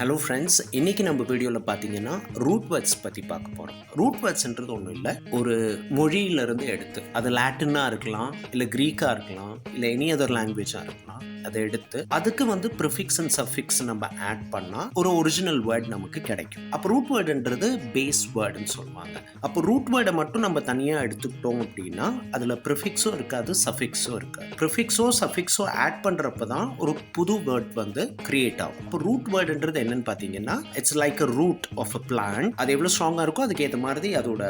Hello friends, இன்றைக்கி நம்ம வீடியோவில் பார்த்தீங்கன்னா ரூட் வேர்ட்ஸ் பற்றி பார்க்க போகிறோம். ரூட் வேர்ட்ஸ்ன்றது ஒன்றும் இல்லை, ஒரு மொழியிலிருந்து எடுத்து, அது லாட்டினாக இருக்கலாம், இல்லை க்ரீக்காக இருக்கலாம், இல்லை எனி அதர் லாங்குவேஜாக இருக்கலாம், அதை எடுத்து அதுக்கு வந்து ப்ரிஃபிக்ஸ் அண்ட் சஃபிக்ஸ் நம்ம ஆட் பண்ணால் ஒரு ஒரிஜினல் வேர்ட் நமக்கு கிடைக்கும். அப்போ ரூட் வேர்டுன்றது பேஸ் வேர்டுன்னு சொல்லுவாங்க. அப்போ ரூட் வேர்டை மட்டும் நம்ம தனியாக எடுத்துக்கிட்டோம் அப்படின்னா அதில் ப்ரிஃபிக்ஸும் இருக்காது, சஃபிக்ஸும் இருக்காது. ப்ரிஃபிக்ஸோ சஃபிக்ஸோ ஆட் பண்ணுறப்ப தான் ஒரு புது வேர்ட் வந்து கிரியேட் ஆகும். இப்போ ரூட் வேர்டுன்றது என்னன்னு பார்த்தீங்கன்னா, it's like a root of a plant. அது எவ்வளோ ஸ்ட்ராங்காக இருக்கோ அதுக்கேற்ற மாதிரி அதோட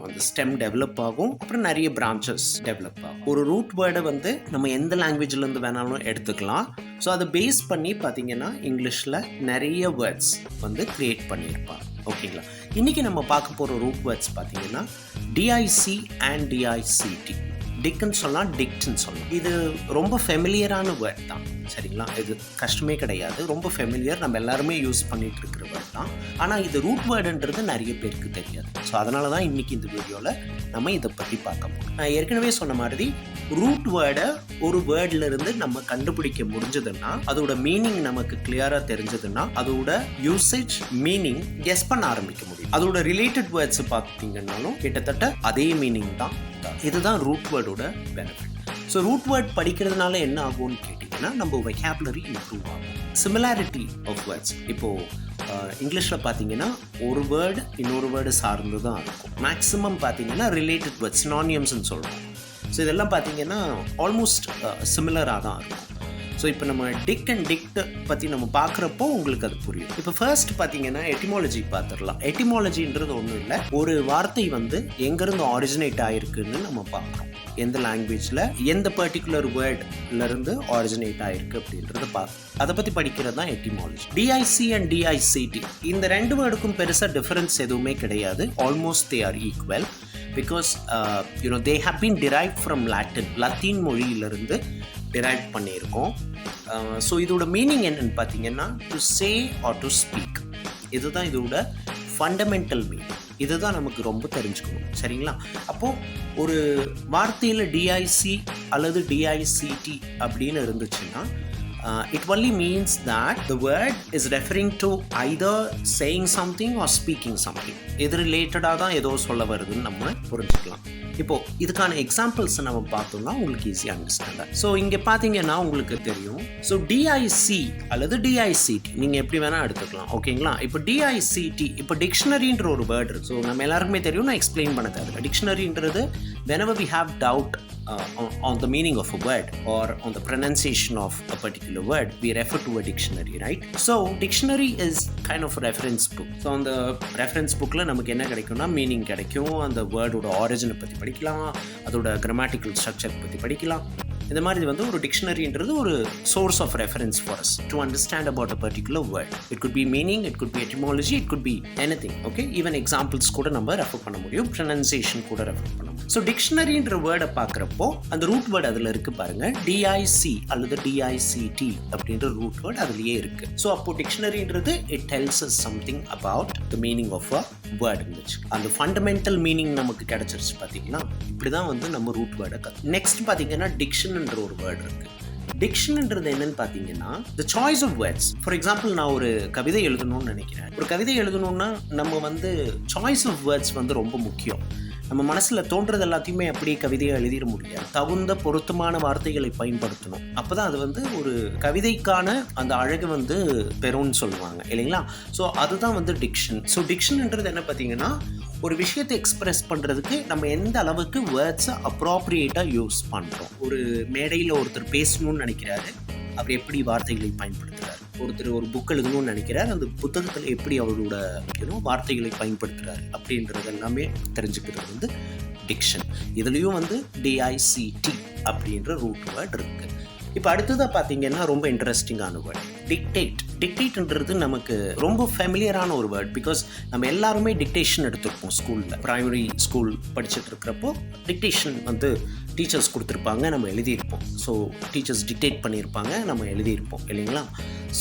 அந்த ஸ்டெம் டெவலப் ஆகும், அப்புறம் நிறைய பிரான்ச்சஸ் டெவலப் ஆகும். ஒரு ரூட் வேர்டை வந்து நம்ம எந்த லாங்குவேஜ்லேருந்து வேணாலும் எடுத்துக்கலாம். ஸோ அதை பேஸ் பண்ணி பார்த்தீங்கன்னா இங்கிலீஷில் நிறைய வேர்ட்ஸ் வந்து கிரியேட் பண்ணியிருப்பாங்க. ஓகேங்களா? இன்றைக்கி நம்ம பார்க்க போகிற ரூட் வேர்ட்ஸ் பார்த்தீங்கன்னா டிஐசி அண்ட் டிஐசிடி. டிக்னு சொல்லலாம், டிக்ட்னு சொல்லலாம். இது ரொம்ப ஃபெமிலியரான வேர்ட் தான், சரிங்களா? இது கஷ்டமே கிடையாது, ரொம்ப ஃபெமிலியர், நம்ம எல்லாருமே யூஸ் பண்ணிட்டு இருக்கிற வேர்ட் தான். ஆனால் இது ரூட் வேர்டுன்றது நிறைய பேருக்கு தெரியாது. ஸோ அதனால தான் இன்றைக்கி இந்த வீடியோவில் நம்ம இதை பற்றி பார்க்க போகிறோம். நான் ஏற்கனவே சொன்ன மாதிரி ரூட் வேர்டை ஒரு வேர்ட்லேருந்து நம்ம கண்டுபிடிக்க முடிஞ்சதுன்னா, அதோட மீனிங் நமக்கு கிளியராக தெரிஞ்சதுன்னா, அதோட யூசேஜ் மீனிங் கெஸ் பண்ண ஆரம்பிக்க முடியும். அதோட ரிலேட்டட் வேர்ட்ஸ் பார்த்தீங்கன்னாலும் கிட்டத்தட்ட அதே மீனிங் தான். இதுதான் ரூட் வேர்டோட பெனிஃபிட். ஸோ ரூட் வேர்ட் படிக்கிறதுனால என்ன ஆகும்னு கேட்டிங்கன்னா, நம்ம வெக்காபுலரி இம்ப்ரூவ் ஆகும். சிமிலாரிட்டி ஆஃப் வேர்ட்ஸ், இப்போது இங்கிலீஷில் பார்த்தீங்கன்னா ஒரு வேர்டு இன்னொரு வேர்டு சார்ந்து தான் இருக்கும். மேக்ஸிமம் பார்த்தீங்கன்னா ரிலேட்டட் வேர்ட்ஸ், சினானியம்ஸ்ன்னு சொல்லுவோம். ஸோ இதெல்லாம் பார்த்தீங்கன்னா ஆல்மோஸ்ட் சிமிலராக தான் இருக்கும். ஸோ இப்போ நம்ம டிக் அண்ட் டிக்ட் பற்றி நம்ம பார்க்குறப்போ உங்களுக்கு அது புரியும். இப்போ ஃபர்ஸ்ட் பார்த்தீங்கன்னா எட்டிமாலஜி பார்த்துடலாம். எட்டிமாலஜின்றது ஒன்றும் இல்லை, ஒரு வார்த்தை வந்து எங்கேருந்து ஆரிஜினேட் ஆகிருக்குன்னு நம்ம பார்க்குறோம். எந்த லாங்குவேஜில் எந்த பர்டிகுலர் வேர்ட்லேருந்து ஆரிஜினேட் ஆகிருக்கு அப்படின்றத பார்க்கணும். அதை பற்றி படிக்கிறது தான் எட்டிமாலஜி. டிஐசி அண்ட் டிஐசிடி, இந்த ரெண்டு வேர்டுக்கும் பெருசாக டிஃபரன்ஸ் எதுவுமே கிடையாது. Almost they are equal because they have been derived from Latin மொழியிலிருந்து டிரைவ் பண்ணியிருக்கோம். ஸோ இதோட மீனிங் என்னன்னு பார்த்தீங்கன்னா to say or to speak. இதுதான் இதோட ஃபண்டமெண்டல் மீனிங். இதுதான் நமக்கு ரொம்ப தெரிஞ்சுக்கணும், சரிங்களா? அப்போது ஒரு வார்த்தையில் டிஐசி அல்லது டிஐசிடி அப்படின்னு இருந்துச்சுன்னா it only means that the word is referring to either saying something or speaking something. இது ரிலேட்டடாக தான் ஏதோ சொல்ல வருதுன்னு நம்ம புரிஞ்சுக்கலாம். இப்போது இதுக்கான எக்ஸாம்பிள்ஸை நம்ம பார்த்தோம்னா உங்களுக்கு ஈஸியாக அண்டர்ஸ்டாண்ட். ஸோ இங்கே பார்த்தீங்கன்னா உங்களுக்கு தெரியும். ஸோ டிஐசி அல்லது டிஐசிடி நீங்கள் எப்படி வேணால் எடுத்துக்கலாம், ஓகேங்களா? இப்போ டிஐசிடி, இப்போ டிக்ஷனரின்ற ஒரு வேர்டு இருக்குது. ஸோ நம்ம எல்லாருக்குமே தெரியும், நான் எக்ஸ்பிளைன் பண்ண தேவை. டிக்ஷனரின்றது whenever we have doubt on the meaning of a word or on the pronunciation of a particular word, we refer to a dictionary, right? So dictionary is kind of a reference book. So on the reference bookல நமக்கு என்ன கிடைக்கும்னா meaning கிடைக்கும், அந்த வேர்டோட ஆரிஜினை பற்றி படிக்கலாம், அதோட grammatical structure பற்றி படிக்கலாம். இந்த மாதிரி வந்து ஒரு டிக்ஷனரின்றது ஒரு source of reference for us to understand about a particular word. It could be meaning, it could be etymology, it could be anything. Okay, even examples கூட நம்ம ரெஃபர் பண்ண முடியும், ப்ரொனன்சியேஷன் கூட ரெஃபர் பண்ண முடியும். ஸோ டிக்ஷனரின்ற வேர்டை பார்க்குறப்போ அந்த ரூட் வேர்டு அதில் இருக்குது பாருங்க, டிஐசி அல்லது டிஐசிடி அப்படின்ற ரூட் வேர்டு அதுலேயே இருக்குது. ஸோ அப்போ டிக்ஷனரின்றது it tells us something about the meaning of a வேர்டுன்னு வச்சு அந்த ஃபண்டமெண்டல் மீனிங் நமக்கு கிடைச்சிருச்சு. பார்த்தீங்கன்னா இப்படி தான் வந்து நம்ம ரூட் வேர்டை நெக்ஸ்ட் பார்த்தீங்கன்னா டிக்ஷன்ன்ற ஒரு வேர்டு இருக்குது. டிக்ஷன்ன்றது என்னன்னு பார்த்தீங்கன்னா the choice of words. For example, நான் ஒரு கவிதை எழுதணும்னு நினைக்கிறேன். ஒரு கவிதை எழுதணும்னா நம்ம வந்து சாய்ஸ் ஆஃப் வேர்ட்ஸ் வந்து ரொம்ப முக்கியம். நம்ம மனசில் தோன்றது எல்லாத்தையுமே அப்படியே கவிதையை எழுதிட முடியாது. தகுந்த பொருத்தமான வார்த்தைகளை பயன்படுத்தணும். அப்போ தான் அது வந்து ஒரு கவிதைக்கான அந்த அழகு வந்து பெறும்னு சொல்லுவாங்க, இல்லைங்களா? ஸோ அதுதான் வந்து டிக்ஷன். ஸோ டிக்ஷன்ன்றது என்ன பார்த்தீங்கன்னா ஒரு விஷயத்தை எக்ஸ்பிரஸ் பண்ணுறதுக்கு நம்ம எந்த அளவுக்கு வேர்ட்ஸை அப்ராப்ரியேட்டாக யூஸ் பண்ணுறோம். ஒரு மேடையில் ஒருத்தர் பேசணும்னு நினைக்கிறாரு, அவர் எப்படி வார்த்தைகளை பயன்படுத்துகிறார். ஒருத்தர் ஒரு புக் எழுதணும்னு நினைக்கிறார், அந்த புத்தகத்தில் எப்படி அவரோட வார்த்தைகளை பயன்படுத்துகிறார் அப்படின்றது எல்லாமே தெரிஞ்சுக்கிறது வந்து டிக்ஷன். இதுலேயும் வந்து டிஐசிடி அப்படின்ற ரூட் வேர்ட் இருக்குது. இப்போ அடுத்ததாக பார்த்தீங்கன்னா ரொம்ப இன்ட்ரெஸ்டிங்கான வேர்ட் டிக்டேட். டிக்டேட்ன்றது நமக்கு ரொம்ப ஃபெமிலியரான ஒரு வேர்ட். பிகாஸ் நம்ம எல்லாருமே டிக்டேஷன் எடுத்திருப்போம் ஸ்கூலில். ப்ரைமரி ஸ்கூல் படிச்சுட்டு இருக்கிறப்போ டிக்டேஷன் வந்து டீச்சர்ஸ் கொடுத்துருப்பாங்க, நம்ம எழுதியிருப்போம். ஸோ டீச்சர்ஸ் டிக்டேட் பண்ணியிருப்பாங்க, நம்ம எழுதியிருப்போம், இல்லைங்களா?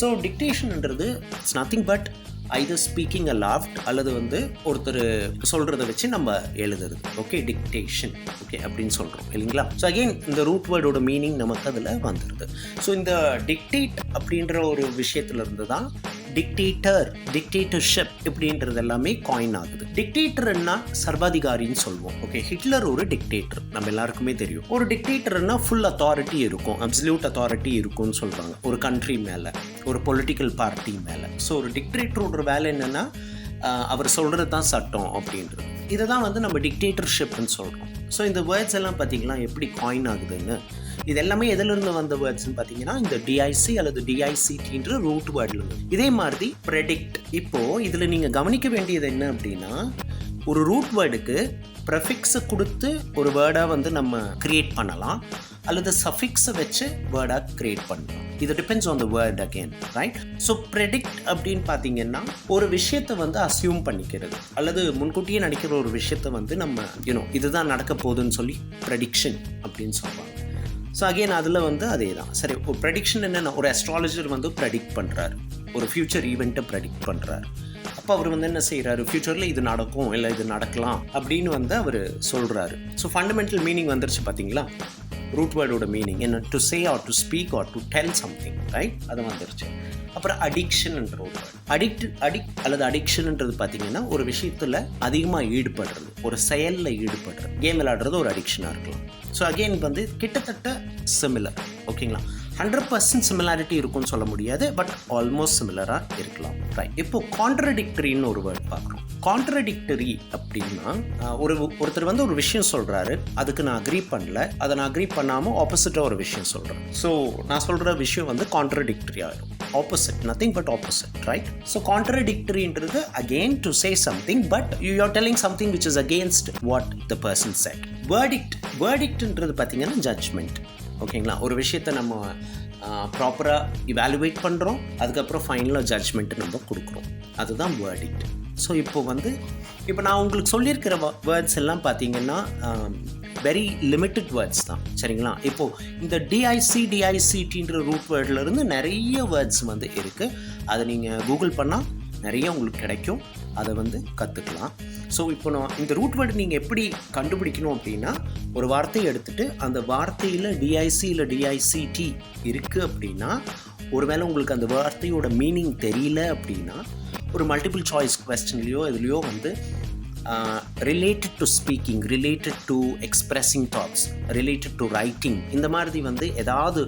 ஸோ டிக்டேஷன்ன்றது it's nothing but either speaking aloud அல்லது வந்து ஒருத்தர் சொல்கிறத வச்சு நம்ம எழுதுறது. ஓகே, டிக்டேஷன், ஓகே அப்படின்னு சொல்கிறோம், இல்லைங்களா? ஸோ அகெயின் இந்த ரூட் வேர்டோட மீனிங் நமக்கு அதில் வந்துடுது. ஸோ இந்த டிக்டேட் அப்படின்ற ஒரு விஷயத்துலேருந்து தான் டிக்டேட்டர், டிக்டேட்டர்ஷிப் இப்படின்றது எல்லாமே காயின் ஆகுது. டிக்டேட்டர்னா சர்வாதிகாரின்னு சொல்லுவோம். ஓகே, ஹிட்லர் ஒரு டிக்டேட்டர், நம்ம எல்லாருக்குமே தெரியும். ஒரு டிக்டேட்டர்னா ஃபுல் அத்தாரிட்டி இருக்கும், அப்சல்யூட் அத்தாரிட்டி இருக்கும்னு சொல்கிறாங்க ஒரு கண்ட்ரி மேலே, ஒரு பொலிட்டிக்கல் பார்ட்டி மேலே. ஸோ ஒரு டிக்டேட்டரோட வேலை என்னென்னா அவர் சொல்கிறது தான் சட்டம் அப்படின்றது. இதை தான் வந்து நம்ம டிக்டேட்டர்ஷிப்னு சொல்கிறோம். ஸோ இந்த வேர்ட்ஸ் எல்லாம் பார்த்தீங்கன்னா எப்படி காயின் ஆகுதுன்னு, இது எல்லாமே எதிலிருந்து வந்த வேர்ட்ஸ்ன்னு பார்த்தீங்கன்னா இந்த டிஐசி அல்லது டிஐசிடின்ற ரூட் வேர்ட்லேருந்து. இதே மாதிரி ப்ரெடிக்ட். இப்போது இதில் நீங்கள் கவனிக்க வேண்டியது என்ன அப்படின்னா, ஒரு ரூட் வேர்டுக்கு ப்ரெஃபிக்ஸை கொடுத்து ஒரு வேர்டாக வந்து நம்ம க்ரியேட் பண்ணலாம், அல்லது சஃபிக்ஸை வச்சு வேர்டாக க்ரியேட் பண்ணலாம். இது depends on the word again, right? So predict அப்படின்னு பார்த்தீங்கன்னா ஒரு விஷயத்தை வந்து அசியூம் பண்ணிக்கிறது, அல்லது முன்கூட்டியே நினைக்கிற ஒரு விஷயத்தை வந்து நம்ம இதுதான் நடக்க போகுதுன்னு சொல்லி ப்ரெடிக்ஷன் அப்படின்னு சொல்லுவாங்க. ஸோ அகெயின் அதில் வந்து அதே தான். சரி, ஒரு ப்ரெடிக்ஷன் என்னென்னா, ஒரு அஸ்ட்ராலஜர் வந்து ப்ரெடிக்ட் பண்ணுறாரு, ஒரு ஃப்யூச்சர் ஈவெண்ட்டை ப்ரெடிக்ட் பண்ணுறாரு. அப்போ அவர் வந்து என்ன செய்கிறாரு, ஃப்யூச்சரில் இது நடக்கும் இல்லை இது நடக்கலாம் அப்படின்னு வந்து அவர் சொல்கிறாரு. ஸோ ஃபண்டமெண்டல் மீனிங் வந்துருச்சு பார்த்தீங்களா, ரூட் வேர்டோட மீனிங் என்ன, to say or to speak or to tell something, right? அது வந்துருச்சு. அப்புறம் அடிக்ஷன்ன்ற ஒரு வேர்ட். அல்லது அடிக்ஷன்ன்றது பார்த்தீங்கன்னா ஒரு விஷயத்தில் அதிகமாக ஈடுபடுறது, ஒரு செயலில் ஈடுபடுறது. கேம் விளையாடுறது ஒரு அடிக்ஷனாக இருக்கலாம். ஸோ அகெயின் வந்து கிட்டத்தட்ட சிமிலர், ஓகேங்களா? 100% சிமிலாரிட்டி இருக்கும்னு சொல்ல முடியாது, பட் ஆல்மோஸ்ட் சிமிலராக இருக்கலாம், ரைட்? இப்போ கான்ட்ரடிக்டரின்னு ஒரு வேர்ட் பார்க்குறோம். கான்ட்ரடிக்டரி அப்படின்னா ஒருத்தர் வந்து ஒரு விஷயம் சொல்கிறாரு, அதுக்கு நான் அக்ரி பண்ணல, அதை நான் அக்ரி பண்ணாமல் ஆப்போசிட்டாக ஒரு விஷயம் சொல்கிறேன். ஸோ நான் சொல்கிற விஷயம் வந்து கான்ட்ரடிக்டரி ஆகிடும். Opposite, nothing but opposite, right? So கான்ட்ரடிக்டரின்றது again to say something, but you are telling something which is against what the person said. வேர்டிக்ட்ன்றது பார்த்தீங்கன்னா ஜட்ஜ்மெண்ட், ஓகேங்களா? ஒரு விஷயத்தை நம்ம ப்ராப்பராக இவாலுவேட் பண்ணுறோம், அதுக்கப்புறம் ஃபைனலாக ஜட்ஜ்மெண்ட்டு நம்ம கொடுக்குறோம், அதுதான் வேர்டிக்ட். ஸோ இப்போ நான் உங்களுக்கு சொல்லியிருக்கிற வேர்ட்ஸ் எல்லாம் பார்த்தீங்கன்னா வெரி லிமிட்டட் வேர்ட்ஸ் தான், சரிங்களா? இப்போது இந்த டிஐசிடின்ற ரூட் வேர்ட்லேருந்து நிறைய வேர்ட்ஸ் வந்து இருக்குது. அதை நீங்கள் கூகுள் பண்ணால் நிறைய உங்களுக்கு கிடைக்கும், அதை வந்து கற்றுக்கலாம். ஸோ இப்போ நான் இந்த ரூட் வேர்டு நீங்கள் எப்படி கண்டுபிடிக்கணும் அப்படின்னா, ஒரு வார்த்தையை எடுத்துகிட்டு அந்த வார்த்தையில் டிஐசி இல்லை டிஐசிடி இருக்குது அப்படின்னா, ஒருவேளை உங்களுக்கு அந்த வார்த்தையோட மீனிங் தெரியல அப்படின்னா, ஒரு மல்டிபிள் சாய்ஸ் கொஸ்டின்லையோ இதுலையோ வந்து related to speaking, related to expressing thoughts, related to writing, இந்த மாதிரி வந்து ஏதாவது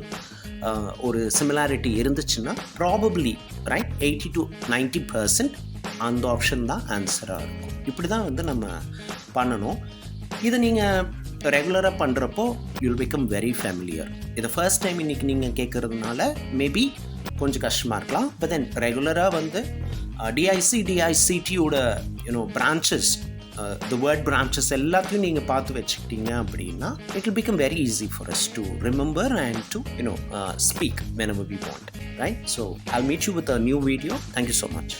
ஒரு சிமிலாரிட்டி இருந்துச்சுன்னா ப்ராபப்ளி, ரைட், 80 to 90% அந்த ஆப்ஷன் தான் ஆன்சராக இருக்கும். இப்படி தான் வந்து நம்ம பண்ணணும். இதை நீங்கள் ரெகுலராக பண்ணுறப்போ யூல் பிகம் வெரி ஃபேமிலியர். இதை ஃபர்ஸ்ட் டைம் இன்றைக்கி நீங்கள் கேட்குறதுனால மேபி கொஞ்சம் கஷ்டமாக இருக்கலாம். பட் தென் ரெகுலராக வந்து டிஐசிடியோட பிரான்ச்சஸ், the word branches எல்லாத்தையும் நீங்கள் பார்த்து வச்சுக்கிட்டீங்க அப்படின்னா it will become very easy for us to remember and to speak whenever we want, right? So I'll meet you with a new video. Thank you so much.